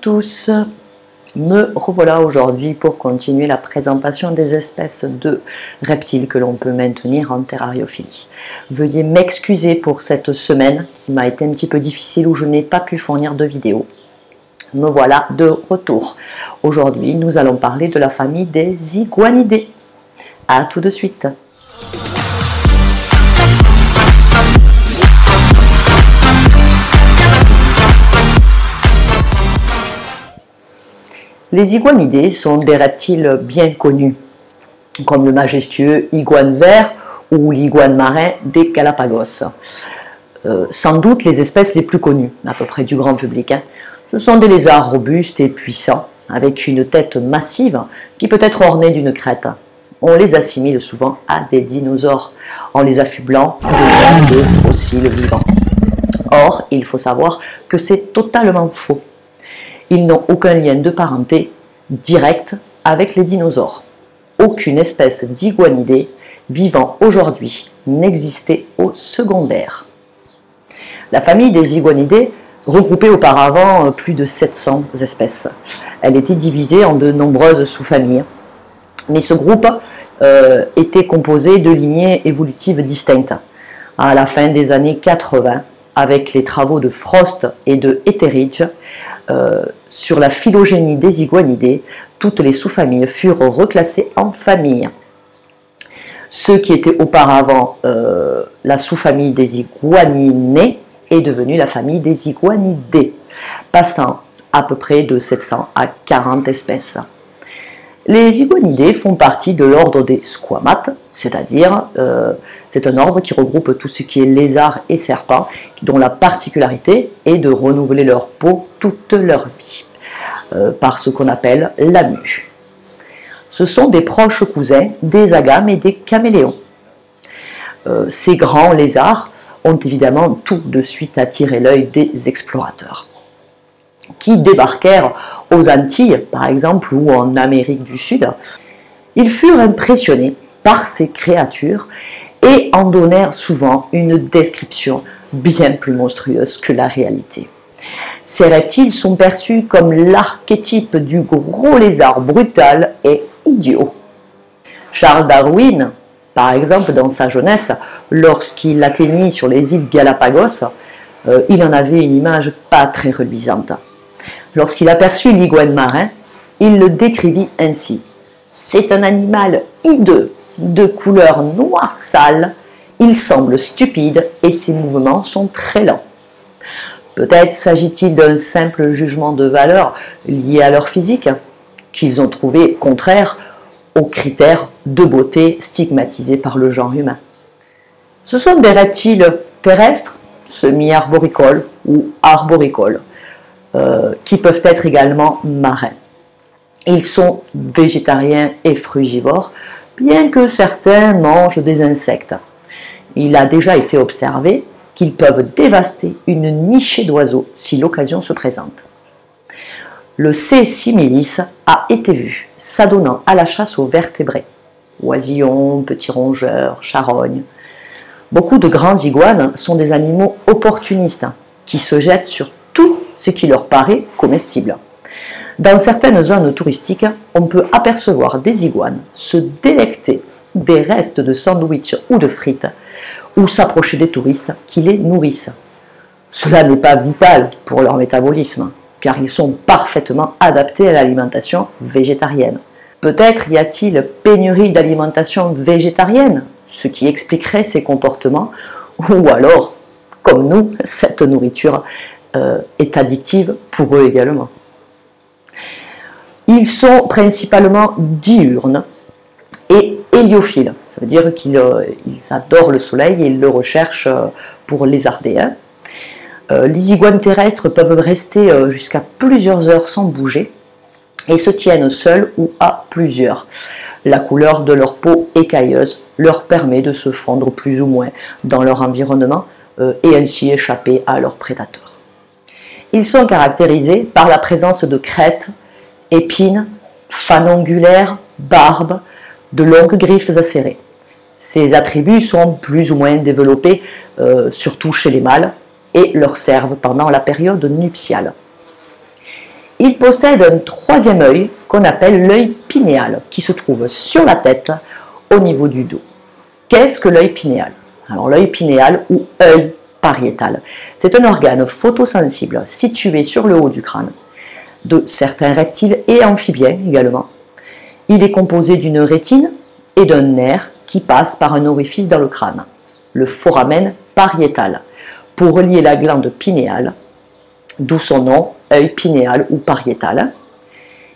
tous, me revoilà aujourd'hui pour continuer la présentation des espèces de reptiles que l'on peut maintenir en terrariophilie. Veuillez m'excuser pour cette semaine qui m'a été un petit peu difficile où je n'ai pas pu fournir de vidéo. Me voilà de retour. Aujourd'hui, nous allons parler de la famille des iguanidés. A tout de suite. Les iguanidés sont des reptiles bien connus, comme le majestueux iguane vert ou l'iguane marin des Galapagos. Sans doute les espèces les plus connues, à peu près du grand public. Ce sont des lézards robustes et puissants, avec une tête massive qui peut être ornée d'une crête. On les assimile souvent à des dinosaures, en les affublant de fossiles vivants. Or, il faut savoir que c'est totalement faux. Ils n'ont aucun lien de parenté direct avec les dinosaures. Aucune espèce d'iguanidés vivant aujourd'hui n'existait au secondaire. La famille des iguanidés regroupait auparavant plus de 700 espèces. Elle était divisée en de nombreuses sous-familles. Mais ce groupe était composé de lignées évolutives distinctes. À la fin des années 80, avec les travaux de Frost et de Etheridge, sur la phylogénie des iguanidés, toutes les sous-familles furent reclassées en familles. Ce qui était auparavant la sous-famille des iguaninés est devenu la famille des iguanidés, passant à peu près de 700 à 40 espèces. Les iguanidés font partie de l'ordre des squamates, c'est-à-dire c'est un ordre qui regroupe tout ce qui est lézards et serpents, dont la particularité est de renouveler leur peau toute leur vie, par ce qu'on appelle la mue. Ce sont des proches cousins des agames et des caméléons. Ces grands lézards ont évidemment tout de suite attiré l'œil des explorateurs, qui débarquèrent aux Antilles, par exemple, ou en Amérique du Sud. Ils furent impressionnés par ces créatures et en donnèrent souvent une description bien plus monstrueuse que la réalité. Ces reptiles sont perçus comme l'archétype du gros lézard brutal et idiot. Charles Darwin, par exemple, dans sa jeunesse, lorsqu'il atteignit sur les îles Galapagos, il en avait une image pas très reluisante. Lorsqu'il aperçut l'iguane marin, il le décrivit ainsi. C'est un animal hideux, de couleur noire sale, il semble stupide et ses mouvements sont très lents. Peut-être s'agit-il d'un simple jugement de valeur lié à leur physique, qu'ils ont trouvé contraire aux critères de beauté stigmatisés par le genre humain. Ce sont des reptiles terrestres, semi-arboricoles ou arboricoles, qui peuvent être également marins. Ils sont végétariens et frugivores, bien que certains mangent des insectes. Il a déjà été observé qu'ils peuvent dévaster une nichée d'oiseaux si l'occasion se présente. Le C. similis a été vu s'adonnant à la chasse aux vertébrés, oisillons, petits rongeurs, charognes. Beaucoup de grandes iguanes sont des animaux opportunistes qui se jettent sur tout ce qui leur paraît comestible. Dans certaines zones touristiques, on peut apercevoir des iguanes se délecter des restes de sandwich ou de frites ou s'approcher des touristes qui les nourrissent. Cela n'est pas vital pour leur métabolisme, car ils sont parfaitement adaptés à l'alimentation végétarienne. Peut-être y a-t-il pénurie d'alimentation végétarienne, ce qui expliquerait ces comportements, ou alors, comme nous, cette nourriture est addictive pour eux également. Ils sont principalement diurnes et héliophiles. Ça veut dire qu'ils adorent le soleil et ils le recherchent pour lézarder. Les iguanes terrestres peuvent rester jusqu'à plusieurs heures sans bouger et se tiennent seuls ou à plusieurs. La couleur de leur peau écailleuse leur permet de se fondre plus ou moins dans leur environnement et ainsi échapper à leurs prédateurs. Ils sont caractérisés par la présence de crêtes, épines, fanongulaires, barbes, de longues griffes acérées. Ces attributs sont plus ou moins développés, surtout chez les mâles, et leur servent pendant la période nuptiale. Il possède un troisième œil qu'on appelle l'œil pinéal, qui se trouve sur la tête, au niveau du dos. Qu'est-ce que l'œil pinéal? Alors l'œil pinéal ou œil pariétal, c'est un organe photosensible situé sur le haut du crâne, de certains reptiles et amphibiens également. Il est composé d'une rétine et d'un nerf qui passe par un orifice dans le crâne, le foramen pariétal, pour relier la glande pinéale, d'où son nom, œil pinéal ou pariétal.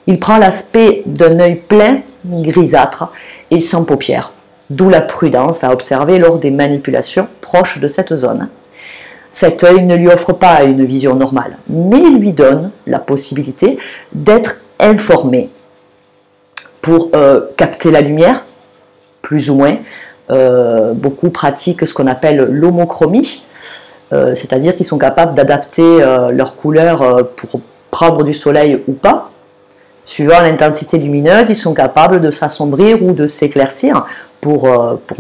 Il prend l'aspect d'un œil plein, grisâtre et sans paupières, d'où la prudence à observer lors des manipulations proches de cette zone. Cet œil ne lui offre pas une vision normale, mais lui donne la possibilité d'être informé pour capter la lumière, plus ou moins. Beaucoup pratiquent ce qu'on appelle l'homochromie, c'est-à-dire qu'ils sont capables d'adapter leur couleur pour prendre du soleil ou pas. Suivant l'intensité lumineuse, ils sont capables de s'assombrir ou de s'éclaircir pour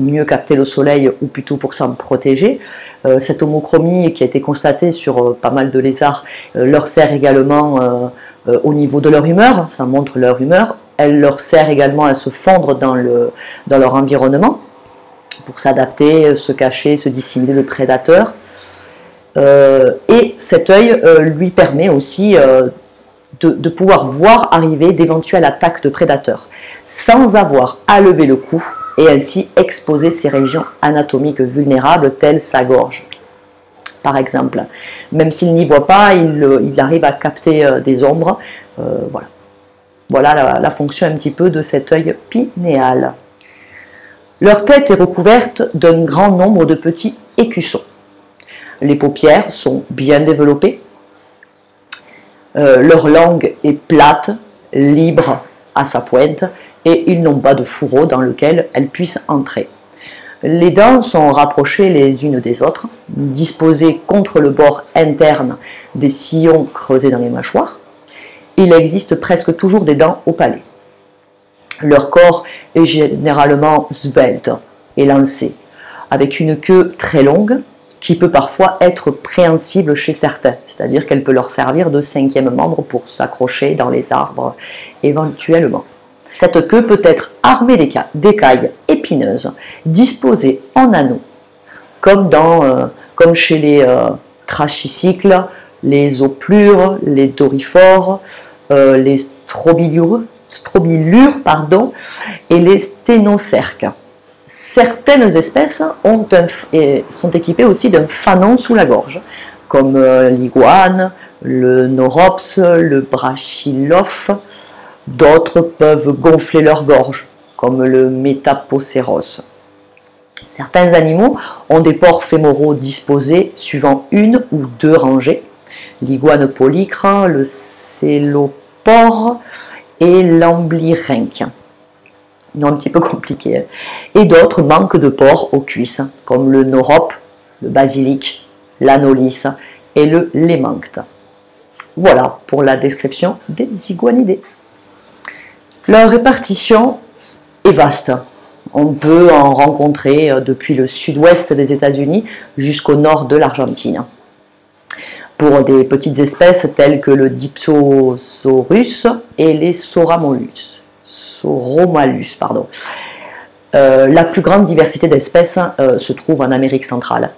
mieux capter le soleil ou plutôt pour s'en protéger. Cette homochromie qui a été constatée sur pas mal de lézards leur sert également au niveau de leur humeur, ça montre leur humeur. Elle leur sert également à se fondre dans leur environnement pour s'adapter, se cacher, se dissimuler de prédateurs. Et cet œil lui permet aussi de pouvoir voir arriver d'éventuelles attaques de prédateurs sans avoir à lever le cou et ainsi exposer ses régions anatomiques vulnérables telles sa gorge. Par exemple, même s'il n'y voit pas, il arrive à capter des ombres. Voilà, voilà la fonction un petit peu de cet œil pinéal. Leur tête est recouverte d'un grand nombre de petits écussons. Les paupières sont bien développées. Leur langue est plate, libre à sa pointe, et ils n'ont pas de fourreau dans lequel elles puissent entrer. Les dents sont rapprochées les unes des autres, disposées contre le bord interne des sillons creusés dans les mâchoires. Il existe presque toujours des dents au palais. Leur corps est généralement svelte et lancé, avec une queue très longue qui peut parfois être préhensible chez certains, c'est-à-dire qu'elle peut leur servir de cinquième membre pour s'accrocher dans les arbres éventuellement. Cette queue peut être armée d'écailles épineuses, disposées en anneaux, comme chez les trachycycles, les oplures, les dorifores, les strobilures, et les sténocerques. Certaines espèces sont équipées aussi d'un fanon sous la gorge, comme l'iguane, le norops, le brachylophe. D'autres peuvent gonfler leur gorge, comme le métapocéros. Certains animaux ont des pores fémoraux disposés suivant une ou deux rangées, l'iguane polycre, le célopore et l'amblyrinque. Non, un petit peu compliqué. Hein. Et d'autres manquent de pores aux cuisses, comme le norope, le basilic, l'anolis et le lémancte. Voilà pour la description des iguanidés. Leur répartition est vaste. On peut en rencontrer depuis le sud-ouest des États-Unis jusqu'au nord de l'Argentine. Pour des petites espèces telles que le Dipsosaurus et les Sauromalus. La plus grande diversité d'espèces se trouve en Amérique centrale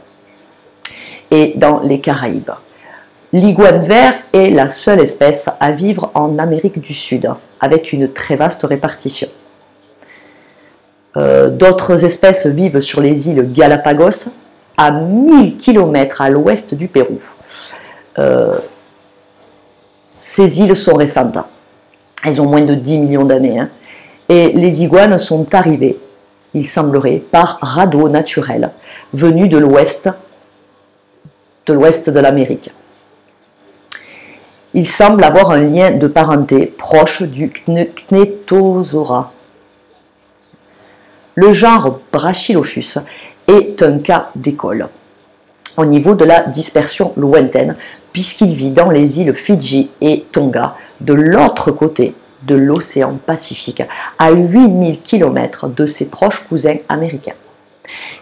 et dans les Caraïbes. L'iguane vert est la seule espèce à vivre en Amérique du Sud, avec une très vaste répartition. D'autres espèces vivent sur les îles Galapagos, à 1000 km à l'ouest du Pérou. Ces îles sont récentes, elles ont moins de 10 millions d'années, hein. Et les iguanes sont arrivées, il semblerait, par radeau naturel, venus de l'ouest de l'Amérique. Il semble avoir un lien de parenté proche du Cnetosaura. Le genre Brachylophus est un cas d'école au niveau de la dispersion lointaine, puisqu'il vit dans les îles Fidji et Tonga, de l'autre côté de l'océan Pacifique, à 8000 km de ses proches cousins américains.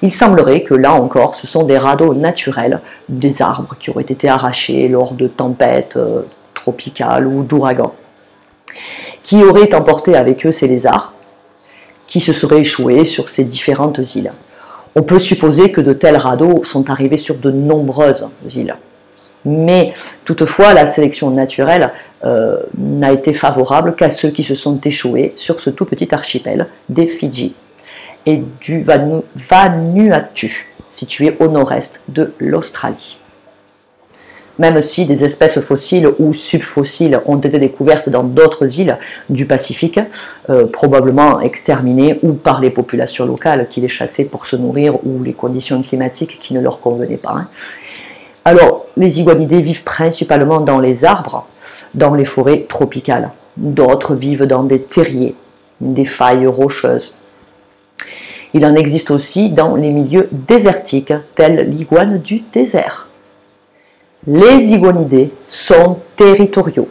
Il semblerait que là encore, ce sont des radeaux naturels, des arbres qui auraient été arrachés lors de tempêtes tropicales ou d'ouragans, qui auraient emporté avec eux ces lézards, qui se seraient échoués sur ces différentes îles. On peut supposer que de tels radeaux sont arrivés sur de nombreuses îles. Mais toutefois, la sélection naturelle n'a été favorable qu'à ceux qui se sont échoués sur ce tout petit archipel des Fidji et du Vanuatu, situé au nord-est de l'Australie. Même si des espèces fossiles ou subfossiles ont été découvertes dans d'autres îles du Pacifique, probablement exterminées ou par les populations locales qui les chassaient pour se nourrir ou les conditions climatiques qui ne leur convenaient pas. Alors, les iguanidés vivent principalement dans les arbres, dans les forêts tropicales. D'autres vivent dans des terriers, des failles rocheuses. Il en existe aussi dans les milieux désertiques, tels l'iguane du désert. Les iguanidés sont territoriaux.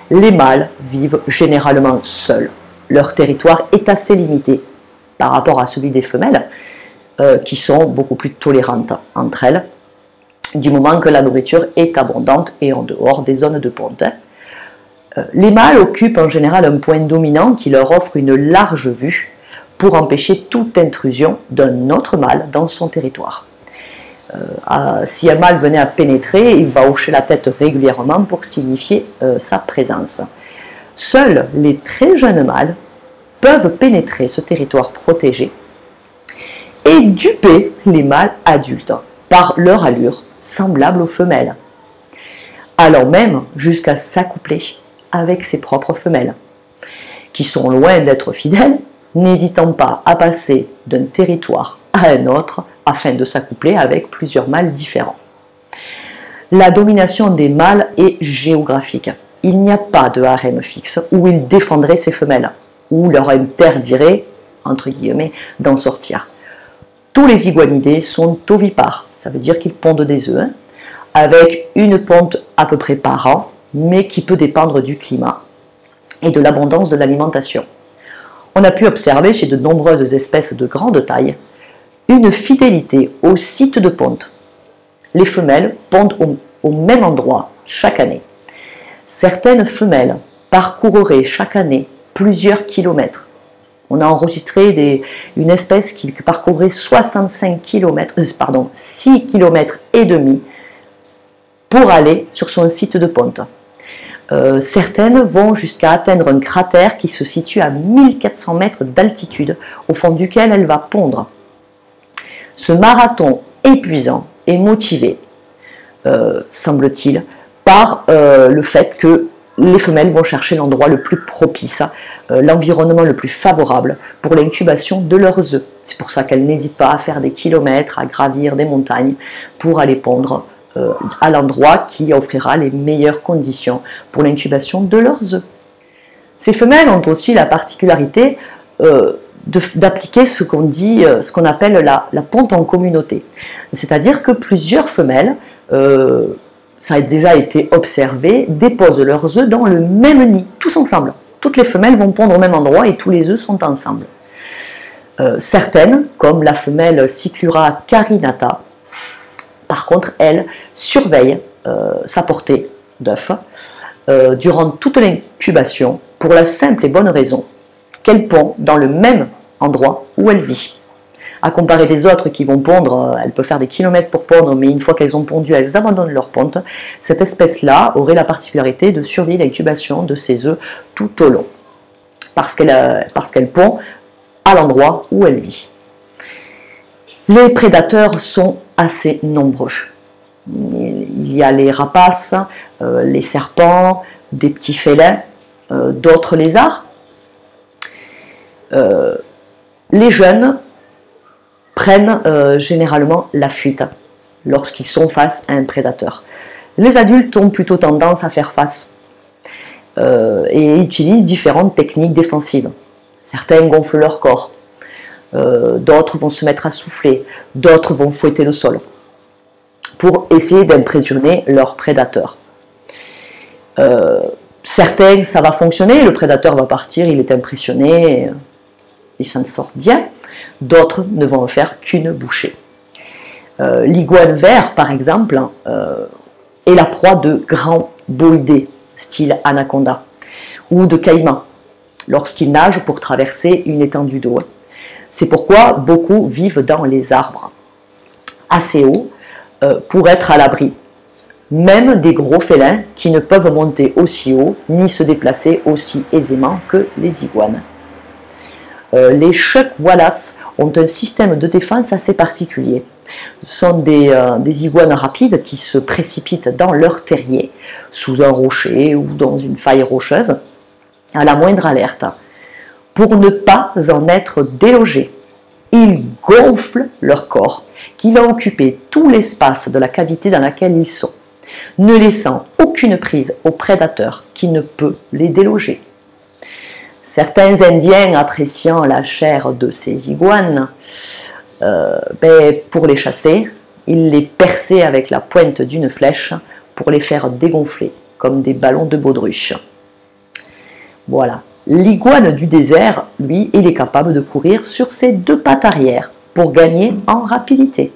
Les mâles vivent généralement seuls. Leur territoire est assez limité par rapport à celui des femelles, qui sont beaucoup plus tolérantes entre elles, du moment que la nourriture est abondante et en dehors des zones de ponte. Les mâles occupent en général un point dominant qui leur offre une large vue pour empêcher toute intrusion d'un autre mâle dans son territoire. Si un mâle venait à pénétrer, il va hocher la tête régulièrement pour signifier sa présence. Seuls les très jeunes mâles peuvent pénétrer ce territoire protégé et duper les mâles adultes par leur allure semblable aux femelles, allant même jusqu'à s'accoupler avec ses propres femelles, qui sont loin d'être fidèles, n'hésitant pas à passer d'un territoire à un autre afin de s'accoupler avec plusieurs mâles différents. La domination des mâles est géographique. Il n'y a pas de harem fixe où ils défendraient ces femelles, ou leur interdiraient, entre guillemets, d'en sortir. Tous les iguanidés sont ovipares, ça veut dire qu'ils pondent des œufs, avec une ponte à peu près par an, mais qui peut dépendre du climat et de l'abondance de l'alimentation. On a pu observer chez de nombreuses espèces de grande taille une fidélité au site de ponte. Les femelles pondent au même endroit chaque année. Certaines femelles parcourraient chaque année plusieurs kilomètres. On a enregistré une espèce qui parcourait 6 km et demi pour aller sur son site de ponte. Certaines vont jusqu'à atteindre un cratère qui se situe à 1400 mètres d'altitude, au fond duquel elle va pondre. Ce marathon épuisant est motivé, semble-t-il, par le fait que les femelles vont chercher l'endroit le plus propice, l'environnement le plus favorable pour l'incubation de leurs œufs. C'est pour ça qu'elles n'hésitent pas à faire des kilomètres, à gravir des montagnes pour aller pondre à l'endroit qui offrira les meilleures conditions pour l'incubation de leurs œufs. Ces femelles ont aussi la particularité d'appliquer ce qu'on appelle la ponte en communauté. C'est-à-dire que plusieurs femelles, ça a déjà été observé, déposent leurs œufs dans le même nid, tous ensemble. Toutes les femelles vont pondre au même endroit et tous les œufs sont ensemble. Certaines, comme la femelle Cyclura carinata, par contre, elle surveille sa portée d'œufs durant toute l'incubation pour la simple et bonne raison qu'elle pond dans le même endroit où elle vit. À comparer des autres qui vont pondre, elle peut faire des kilomètres pour pondre, mais une fois qu'elles ont pondu, elles abandonnent leur ponte. Cette espèce-là aurait la particularité de surveiller l'incubation de ses œufs tout au long, parce qu'elle pond à l'endroit où elle vit. Les prédateurs sont assez nombreux. Il y a les rapaces, les serpents, des petits félins, d'autres lézards. Les jeunes prennent généralement la fuite lorsqu'ils sont face à un prédateur. Les adultes ont plutôt tendance à faire face et utilisent différentes techniques défensives. Certains gonflent leur corps, d'autres vont se mettre à souffler, d'autres vont fouetter le sol pour essayer d'impressionner leur prédateur. Certains, ça va fonctionner, le prédateur va partir, il est impressionné, il s'en sort bien. D'autres ne vont en faire qu'une bouchée. L'iguane vert, par exemple, est la proie de grands boïdés, style anaconda, ou de caïman, lorsqu'ils nagent pour traverser une étendue d'eau. C'est pourquoi beaucoup vivent dans les arbres, assez hauts, pour être à l'abri. Même des gros félins qui ne peuvent monter aussi haut, ni se déplacer aussi aisément que les iguanes. Les Chuck Wallace ont un système de défense assez particulier. Ce sont des iguanes rapides qui se précipitent dans leur terrier, sous un rocher ou dans une faille rocheuse, à la moindre alerte. Pour ne pas en être délogés, ils gonflent leur corps, qui va occuper tout l'espace de la cavité dans laquelle ils sont, ne laissant aucune prise au prédateur qui ne peut les déloger. Certains Indiens appréciant la chair de ces iguanes, pour les chasser, ils les perçaient avec la pointe d'une flèche pour les faire dégonfler comme des ballons de baudruche. Voilà. L'iguane du désert, lui, il est capable de courir sur ses deux pattes arrière pour gagner en rapidité.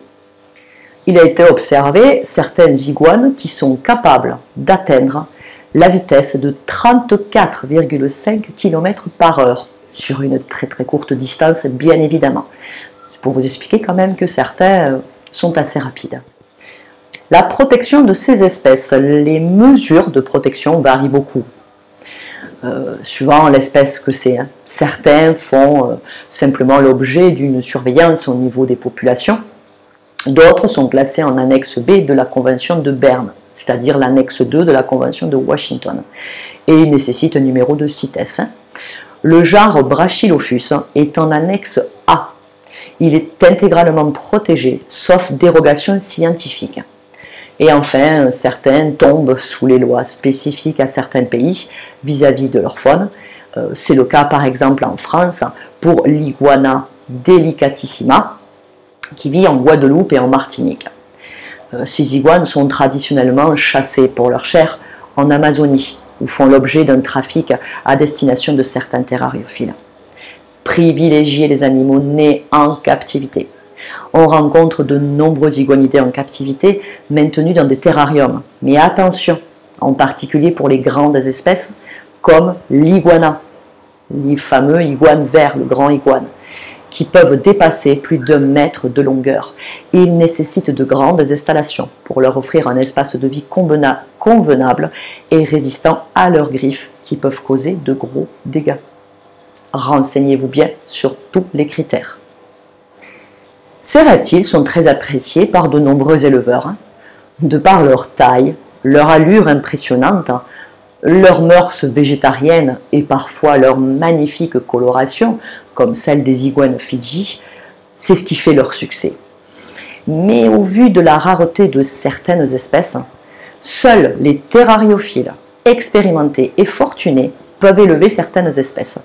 Il a été observé certaines iguanes qui sont capables d'atteindre la vitesse de 34,5 km/h sur une très très courte distance, bien évidemment. C'est pour vous expliquer quand même que certains sont assez rapides. La protection de ces espèces, les mesures de protection varient beaucoup. Suivant l'espèce que c'est. Certains font simplement l'objet d'une surveillance au niveau des populations. D'autres sont classés en annexe B de la Convention de Berne, c'est-à-dire l'annexe 2 de la Convention de Washington. Et il nécessite un numéro de CITES. Le genre Brachylophus est en annexe A. Il est intégralement protégé, sauf dérogation scientifique. Et enfin, certains tombent sous les lois spécifiques à certains pays vis-à-vis de leur faune. C'est le cas par exemple en France pour l'iguana delicatissima qui vit en Guadeloupe et en Martinique. Ces iguanes sont traditionnellement chassées pour leur chair en Amazonie ou font l'objet d'un trafic à destination de certains terrariophiles. Privilégier les animaux nés en captivité. On rencontre de nombreux iguanidés en captivité maintenus dans des terrariums. Mais attention, en particulier pour les grandes espèces comme l'iguana, les fameux iguanes verts, le grand iguane, qui peuvent dépasser plus d'1 mètre de longueur. Ils nécessitent de grandes installations pour leur offrir un espace de vie convenable et résistant à leurs griffes qui peuvent causer de gros dégâts. Renseignez-vous bien sur tous les critères. Ces reptiles sont très appréciés par de nombreux éleveurs, de par leur taille, leur allure impressionnante, leurs mœurs végétariennes et parfois leur magnifique coloration, comme celle des iguanes Fidji, c'est ce qui fait leur succès. Mais au vu de la rareté de certaines espèces, seuls les terrariophiles expérimentés et fortunés peuvent élever certaines espèces.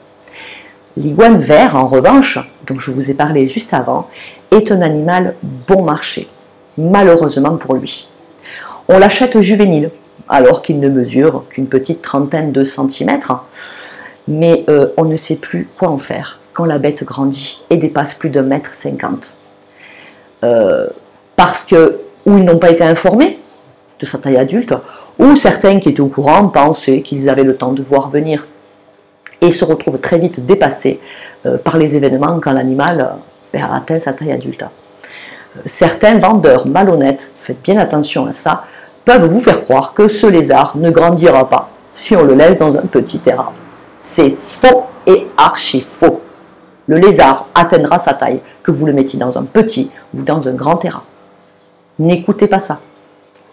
L'iguane vert, en revanche, dont je vous ai parlé juste avant, est un animal bon marché, malheureusement pour lui. On l'achète juvénile, alors qu'il ne mesure qu'une petite trentaine de centimètres, mais on ne sait plus quoi en faire quand la bête grandit et dépasse plus d'1,50 m. Parce que, ou ils n'ont pas été informés de sa taille adulte, ou certains qui étaient au courant pensaient qu'ils avaient le temps de voir venir et se retrouvent très vite dépassés par les événements quand l'animal a atteint sa taille adulte. Certains vendeurs malhonnêtes, faites bien attention à ça, peuvent vous faire croire que ce lézard ne grandira pas si on le laisse dans un petit terrain. C'est faux et archi faux. Le lézard atteindra sa taille, que vous le mettiez dans un petit ou dans un grand terrain. N'écoutez pas ça.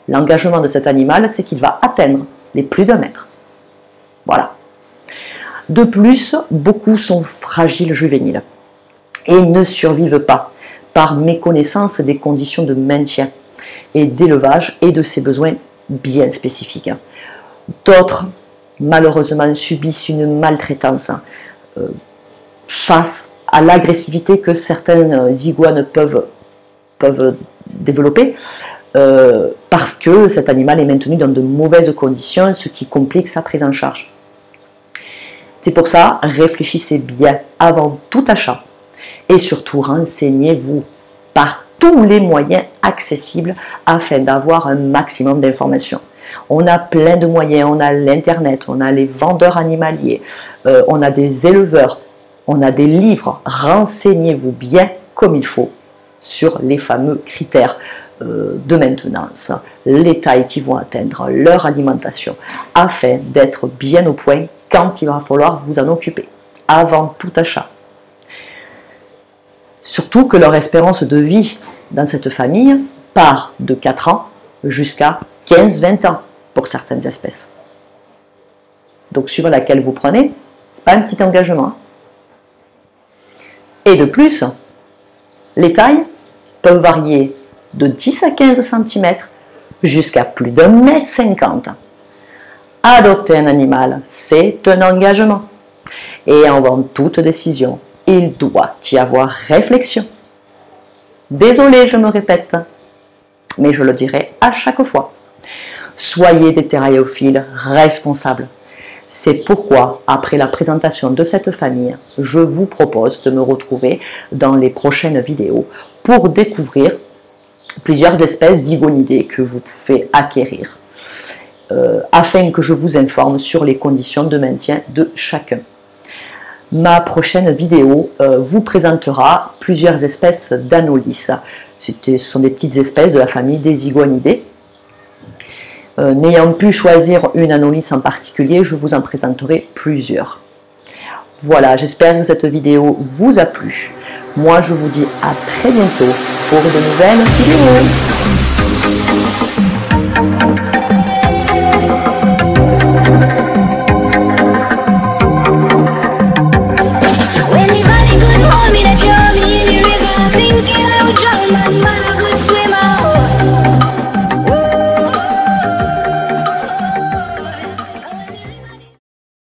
L'engagement de cet animal, c'est qu'il va atteindre les plus d'1 mètre. Voilà. De plus, beaucoup sont fragiles juvéniles et ne survivent pas par méconnaissance des conditions de maintien et d'élevage et de ses besoins bien spécifiques. D'autres, malheureusement, subissent une maltraitance face à l'agressivité que certaines iguanes peuvent développer parce que cet animal est maintenu dans de mauvaises conditions, ce qui complique sa prise en charge. C'est pour ça, réfléchissez bien avant tout achat et surtout renseignez-vous par tous les moyens accessibles afin d'avoir un maximum d'informations. On a plein de moyens, on a l'internet, on a les vendeurs animaliers, on a des éleveurs, on a des livres. Renseignez-vous bien comme il faut sur les fameux critères de maintenance, les tailles qui vont atteindre, leur alimentation, afin d'être bien au point quand il va falloir vous en occuper, avant tout achat. Surtout que leur espérance de vie dans cette famille part de 4 ans jusqu'à 15-20 ans pour certaines espèces. Donc suivant laquelle vous prenez, ce n'est pas un petit engagement. Et de plus, les tailles peuvent varier de 10 à 15 cm jusqu'à plus d'1,50 m. Adopter un animal, c'est un engagement. Et avant toute décision, il doit y avoir réflexion. Désolé, je me répète, mais je le dirai à chaque fois. Soyez des terrariophiles responsables. C'est pourquoi, après la présentation de cette famille, je vous propose de me retrouver dans les prochaines vidéos pour découvrir plusieurs espèces d'igonidés que vous pouvez acquérir, afin que je vous informe sur les conditions de maintien de chacun. Ma prochaine vidéo vous présentera plusieurs espèces d'anolis. Ce sont des petites espèces de la famille des iguanidés. N'ayant pu choisir une anolis en particulier, je vous en présenterai plusieurs. Voilà, j'espère que cette vidéo vous a plu. Moi, je vous dis à très bientôt pour de nouvelles vidéos.